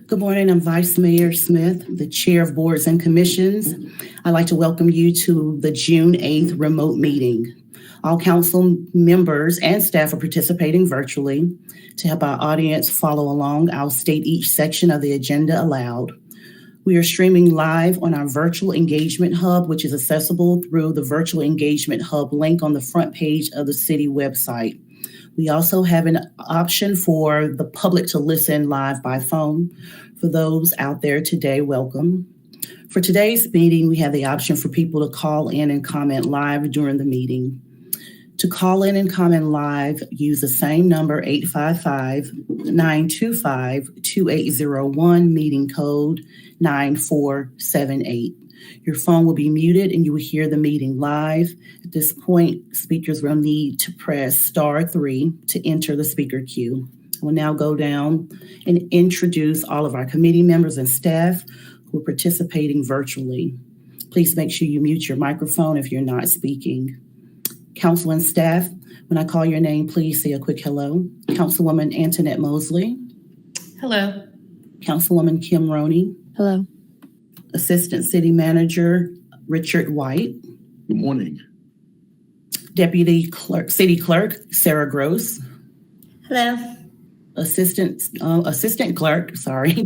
Good morning. I'm Vice Mayor Smith, the Chair of Boards and Commissions. I'd like to welcome you to the June 8th remote meeting. All council members and staff are participating virtually. To help our audience follow along, I'll state each section of the agenda aloud. We are streaming live on our virtual engagement hub, which is accessible through the virtual engagement hub link on the front page of the city website. We also have an option for the public to listen live by phone. For those out there today, welcome. For today's meeting, we have the option for people to call in and comment live during the meeting. To call in and comment live, use the same number, 855-925-2801, meeting code 9478. Your phone will be muted and you will hear the meeting live. At this point, speakers will need to press *3 to enter the speaker queue. I will now go down and introduce all of our committee members and staff who are participating virtually. Please make sure you mute your microphone if you're not speaking. Council and staff, when I call your name, please say a quick hello. Councilwoman Antoinette Mosley. Hello. Councilwoman Kim Roney. Hello. Assistant City Manager Richard White. Good morning. Deputy City Clerk Sarah Gross. Hello. Assistant Clerk,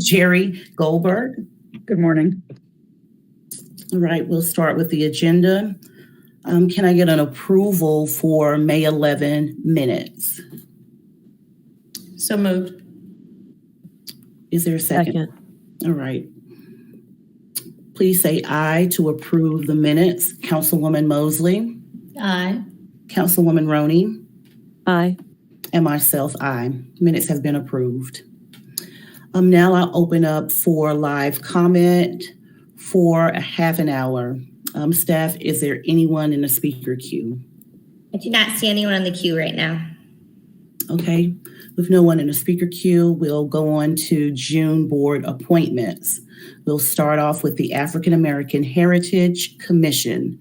Jerry Goldberg. Good morning. All right, we'll start with the agenda. Can I get an approval for May 11 minutes? So moved. Is there a second? All right. Please say aye to approve the minutes. Councilwoman Mosley. Aye. Councilwoman Roney. Aye. And myself, aye. Minutes have been approved. Now I'll open up for live comment for a half an hour. Staff, is there anyone in the speaker queue? I do not see anyone on the queue right now. Okay, with no one in the speaker queue, we'll go on to June board appointments. We'll start off with the African American Heritage Commission.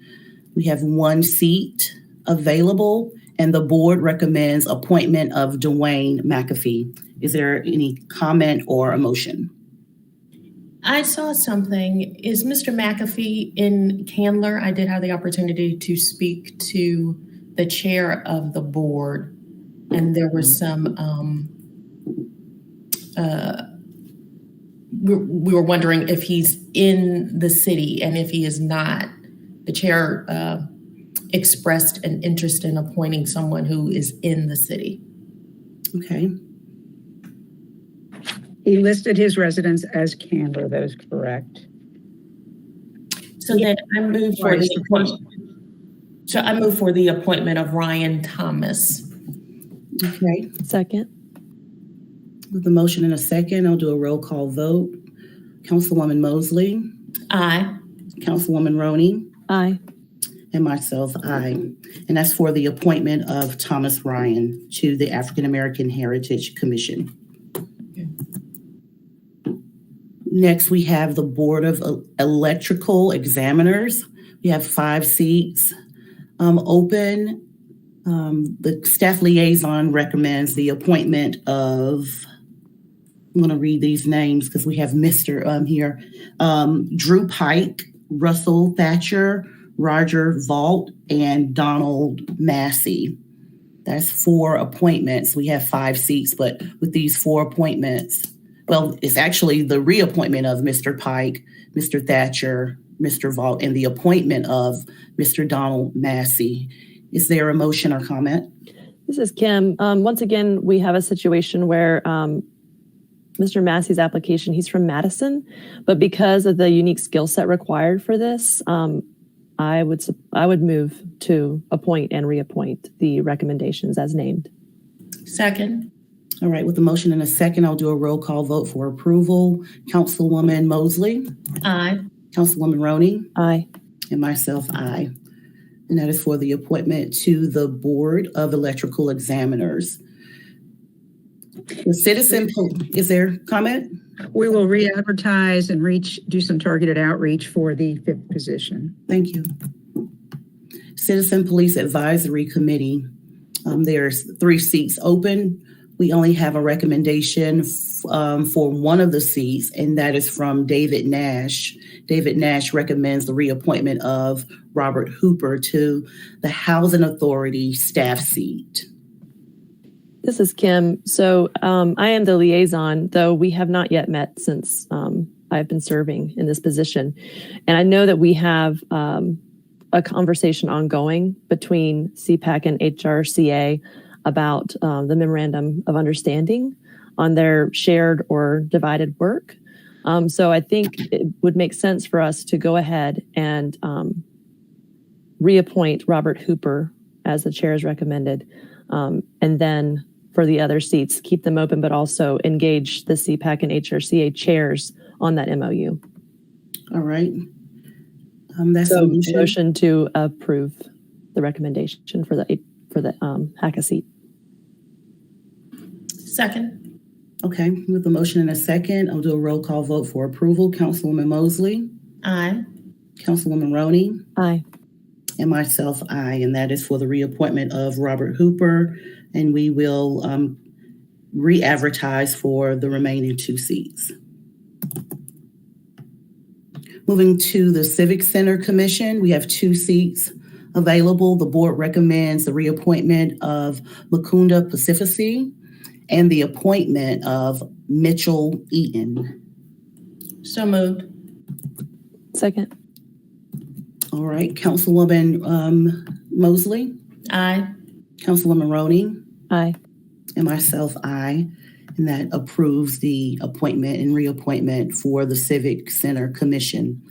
We have one seat available, and the board recommends appointment of Dwayne McAfee. Is there any comment or a motion? I saw something. Is Mr. McAfee in Candler? I did have the opportunity to speak to the chair of the board, and there was some, we were wondering if he's in the city, and if he is not, the chair expressed an interest in appointing someone who is in the city. Okay. He listed his residence as Candler. That is correct. So then I move for the appointment. So I move for the appointment of Ryan Thomas. Okay. Second. With the motion in a second, I'll do a roll call vote. Councilwoman Mosley. Aye. Councilwoman Roney. Aye. And myself, aye. And that's for the appointment of Thomas Ryan to the African American Heritage Commission. Next, we have the Board of Electrical Examiners. We have 5 seats open. The staff liaison recommends the appointment of, I'm going to read these names because we have Mr. Here, Drew Pike, Russell Thatcher, Roger Vault, and Donald Massey. That's 4 appointments. We have 5 seats, but with these 4 appointments, well, it's actually the reappointment of Mr. Pike, Mr. Thatcher, Mr. Vault, and the appointment of Mr. Donald Massey. Is there a motion or comment? This is Kim. Once again, we have a situation where Mr. Massey's application, he's from Madison, but because of the unique skill set required for this, I would move to appoint and reappoint the recommendations as named. Second. All right, with the motion in a second, I'll do a roll call vote for approval. Councilwoman Mosley. Aye. Councilwoman Roney. Aye. And myself, aye. And that is for the appointment to the Board of Electrical Examiners. The citizen, is there comment? We will re-advertise and do some targeted outreach for the 5th position. Thank you. Citizen Police Advisory Committee. There's 3 seats open. We only have a recommendation for one of the seats, and that is from David Nash. David Nash recommends the reappointment of Robert Hooper to the Housing Authority staff seat. This is Kim. So I am the liaison, though we have not yet met since I've been serving in this position. And I know that we have a conversation ongoing between CPAC and HRCA about the memorandum of understanding on their shared or divided work. So I think it would make sense for us to go ahead and reappoint Robert Hooper as the chair has recommended. And then for the other seats, keep them open, but also engage the CPAC and HRCA chairs on that MOU. All right. That's So a motion. motion to approve the recommendation for the HACA seat. Second. Okay, with the motion in a second, I'll do a roll call vote for approval. Councilwoman Mosley, Aye. Councilwoman Roney, Aye. and myself, aye, and that is for the reappointment of Robert Hooper, and we will re-advertise for the remaining two seats. Moving to the Civic Center Commission, we have two seats available. The board recommends the reappointment of Mukunda Pacifici and the appointment of Mitchell Eaton. So moved. Second. All right, Councilwoman Mosley, Aye. Councilwoman Roney, Aye. and myself, aye. And that approves the appointment and reappointment for the Civic Center Commission.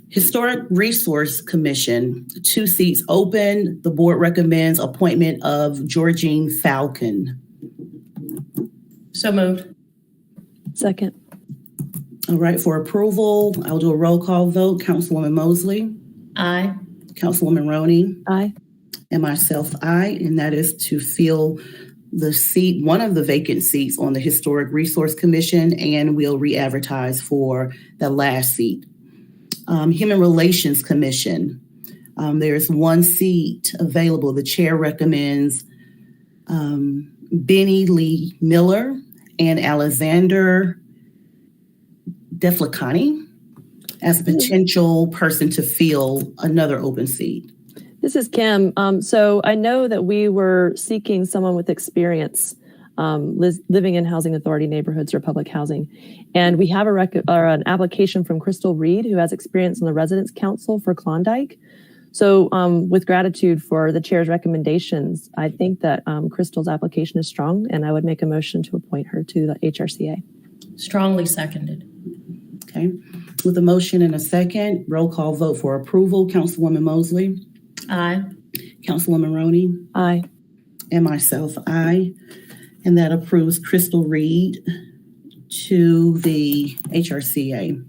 Historic Resource Commission, two seats open. The board recommends appointment of Georgine Falcon. So moved. Second. All right, for approval, I'll do a roll call vote. Councilwoman Mosley, Aye. Councilwoman Roney, Aye. and myself, aye. And that is to fill the seat, one of the vacant seats on the Historic Resource Commission, and we'll re-advertise for the last seat. Human Relations Commission, there's one seat available. The chair recommends Benny Lee Miller and Alexander Deflicani as a potential person to fill another open seat. This is Kim. So I know that we were seeking someone with experience living in housing authority neighborhoods or public housing. And we have an application from Crystal Reed, who has experience on the Residence Council for Klondike. So with gratitude for the chair's recommendations, I think that Crystal's application is strong, and I would make a motion to appoint her to the HRCA. Strongly seconded. Okay, with a motion and a second, roll call vote for approval. Councilwoman Mosley, Aye. Councilwoman Roney, Aye. and myself, aye. And that approves Crystal Reed to the HRCA.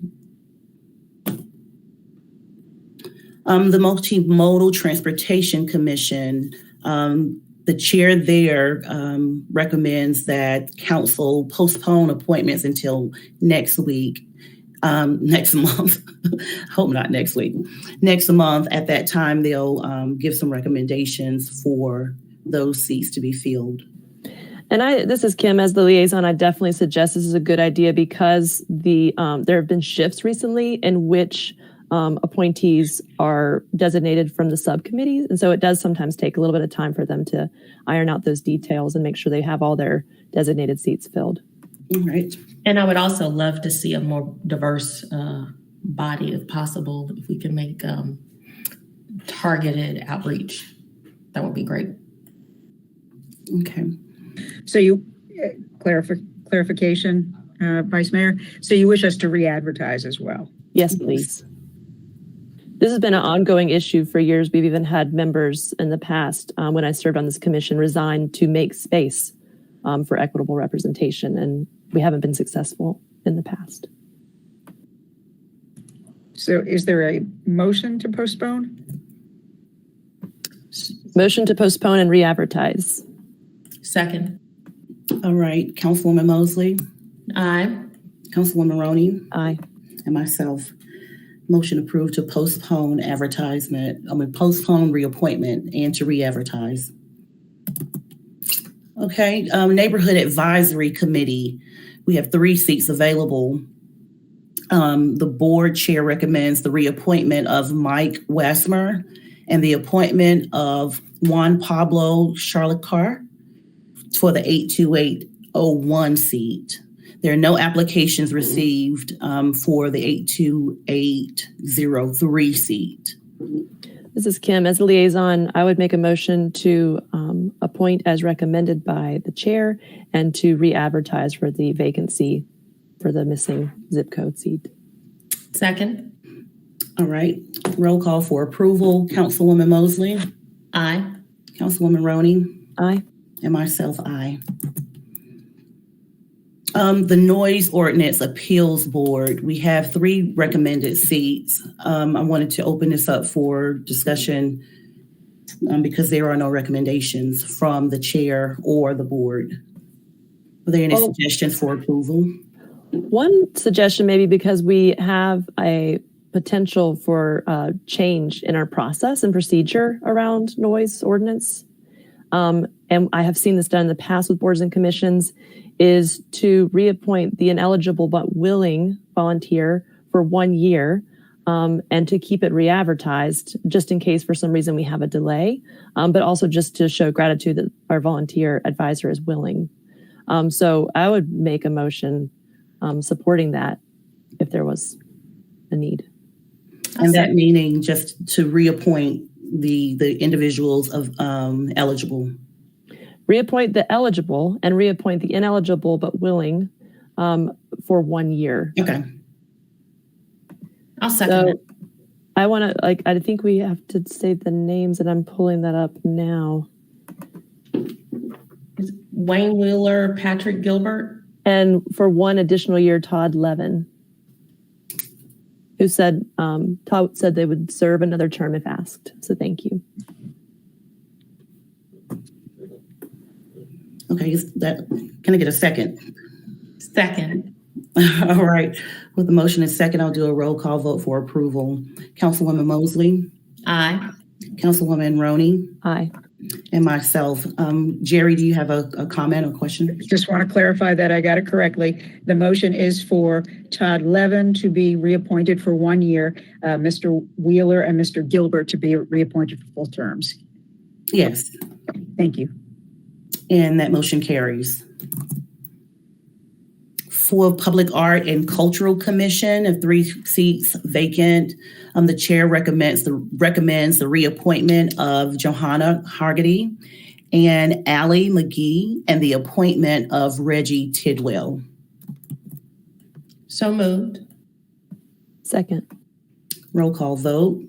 The Multimodal Transportation Commission, the chair there recommends that council postpone appointments until next month. Hope not next week. Next month, at that time, they'll give some recommendations for those seats to be filled. And this is Kim as the liaison. I definitely suggest this is a good idea because there have been shifts recently in which appointees are designated from the subcommittees. And so it does sometimes take a little bit of time for them to iron out those details and make sure they have all their designated seats filled. All right. And I would also love to see a more diverse body if possible. If we can make targeted outreach, that would be great. Okay. So you, clarification, Vice Mayor, so you wish us to re-advertise as well? Yes, please. This has been an ongoing issue for years. We've even had members in the past, when I served on this commission, resign to make space for equitable representation, and we haven't been successful in the past. So is there a motion to postpone? Motion to postpone and re-advertise. Second. All right. Councilwoman Mosley, Aye. Councilwoman Roney, Aye. and myself. Motion approved to postpone postpone reappointment and to re-advertise. Okay, Neighborhood Advisory Committee. We have 3 seats available. The board chair recommends the reappointment of Mike Westmer and the appointment of Juan Pablo Charlotte for the 82801 seat. There are no applications received for the 82803 seat. This is Kim. As a liaison, I would make a motion to appoint as recommended by the chair and to re-advertise for the vacancy for the missing zip code seat. Second. All right, roll call for approval. Councilwoman Mosley, Aye. Councilwoman Roney, Aye. and myself, aye. The Noise Ordinance Appeals Board, we have 3 recommended seats. I wanted to open this up for discussion because there are no recommendations from the chair or the board. Are there any suggestions for approval? One suggestion, maybe because we have a potential for change in our process and procedure around noise ordinance. And I have seen this done in the past with boards and commissions, is to reappoint the ineligible but willing volunteer for 1 year and to keep it re-advertised just in case for some reason we have a delay, but also just to show gratitude that our volunteer advisor is willing. So I would make a motion supporting that if there was a need. And that meaning just to reappoint the individuals of eligible. Reappoint the eligible and reappoint the ineligible but willing for 1 year. Okay. I'll second it. I want to, I think we have to say the names, and I'm pulling that up now. Wayne Wheeler, Patrick Gilbert. And for 1 additional year, Todd Levin, who said, Todd said they would serve another term if asked. So thank you. Okay, can I get a second? Second. All right, with the motion and second, I'll do a roll call vote for approval. Councilwoman Mosley, Aye. Councilwoman Roney, Aye. and myself. Jerry, do you have a comment or question? Just want to clarify that I got it correctly. The motion is for Todd Levin to be reappointed for 1 year, Mr. Wheeler and Mr. Gilbert to be reappointed for full terms. Yes, Thank you. and that motion carries. For Public Art and Cultural Commission, of 3 seats vacant, the chair recommends the reappointment of Johanna Hargity and Allie McGee and the appointment of Reggie Tidwell. So moved. Second. Roll call vote.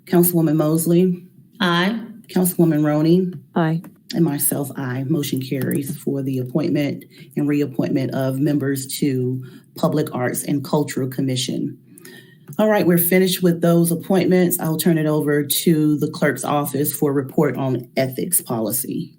Councilwoman Mosley, Aye. Councilwoman Roney, Aye. and myself, aye. Motion carries for the appointment and reappointment of members to Public Arts and Cultural Commission. All right, we're finished with those appointments. I'll turn it over to the clerk's office for a report on ethics policy.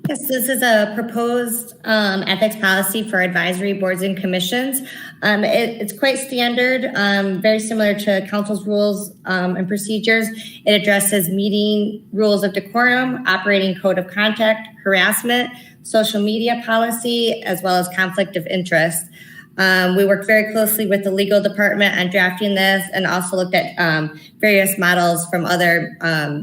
Yes, this is a proposed ethics policy for advisory boards and commissions. It's quite standard, very similar to council's rules and procedures. It addresses meeting rules of decorum, operating code of conduct, harassment, social media policy, as well as conflict of interest. We worked very closely with the legal department on drafting this and also looked at various models from other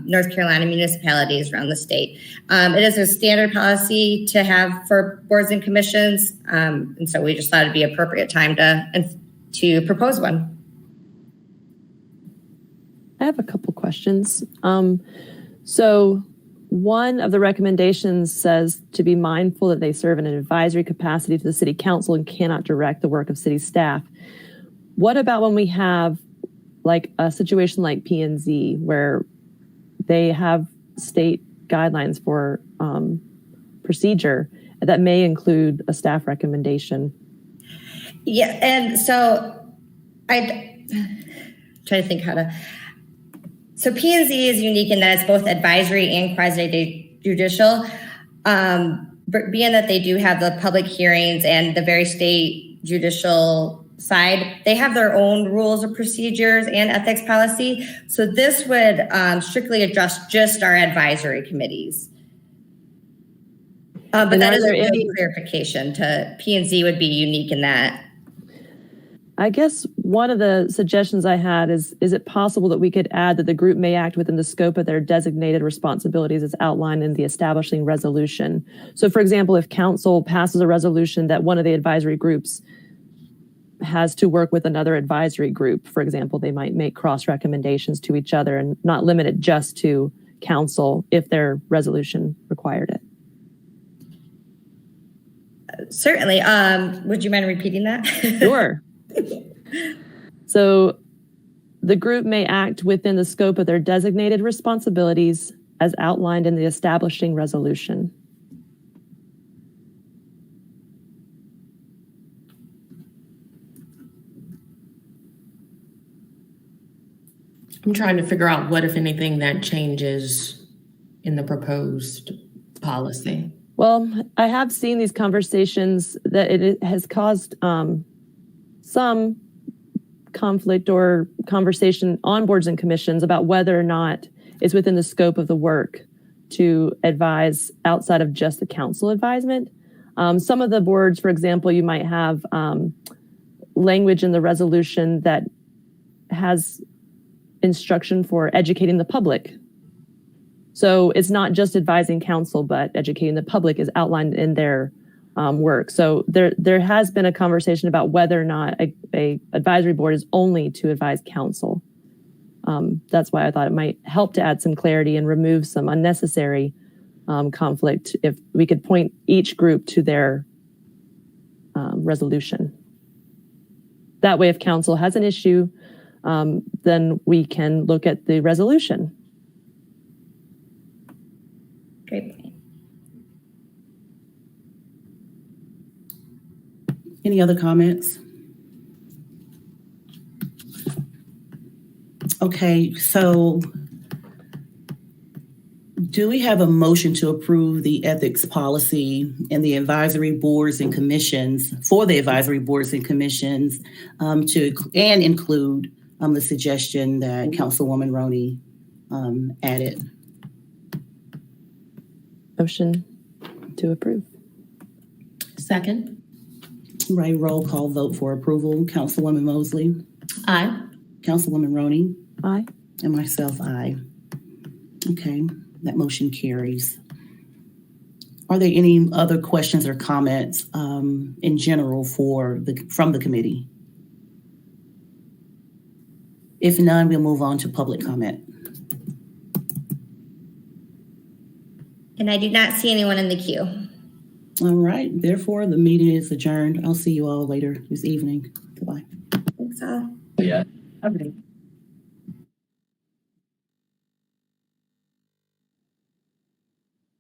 North Carolina municipalities around the state. It is a standard policy to have for boards and commissions, and so we just thought it'd be appropriate time to propose one. I have a couple questions. So one of the recommendations says to be mindful that they serve in an advisory capacity to the city council and cannot direct the work of city staff. What about when we have like a situation like P&Z where they have state guidelines for procedure that may include a staff recommendation? Yeah, and so I try to think how to. So P&Z is unique in that it's both advisory and quasi-judicial, being that they do have the public hearings and the very state judicial side, they have their own rules of procedures and ethics policy. So this would strictly address just our advisory committees. But And that are is a there good any- clarification to P&Z would be unique in that. I guess one of the suggestions I had is it possible that we could add that the group may act within the scope of their designated responsibilities as outlined in the establishing resolution? So for example, if council passes a resolution that one of the advisory groups has to work with another advisory group, for example, they might make cross recommendations to each other and not limit it just to council if their resolution required it. Certainly. Would you mind repeating that? Sure. So the group may act within the scope of their designated responsibilities as outlined in the establishing resolution. I'm trying to figure out what, if anything, that changes in the proposed policy. Well, I have seen these conversations that it has caused some conflict or conversation on boards and commissions about whether or not it's within the scope of the work to advise outside of just the council advisement. Some of the boards, for example, you might have language in the resolution that has instruction for educating the public. So it's not just advising council, but educating the public is outlined in their work. So there has been a conversation about whether or not a advisory board is only to advise council. That's why I thought it might help to add some clarity and remove some unnecessary conflict if we could point each group to their resolution. That way, if council has an issue, then we can look at the resolution. Great point. Any other comments? Okay, so do we have a motion to approve the ethics policy and the advisory boards and commissions for the advisory boards and commissions and include the suggestion that Councilwoman Roney added? Motion to approve. Second. Right, roll call vote for approval. Councilwoman Mosley, Aye. Councilwoman Roney, Aye. and myself, aye. Okay, that motion carries. Are there any other questions or comments in general from the committee? If none, we'll move on to public comment. And I do not see anyone in the queue. All right, therefore, the meeting is adjourned. I'll see you all later this evening. Goodbye. Thanks all. Yeah. Okay.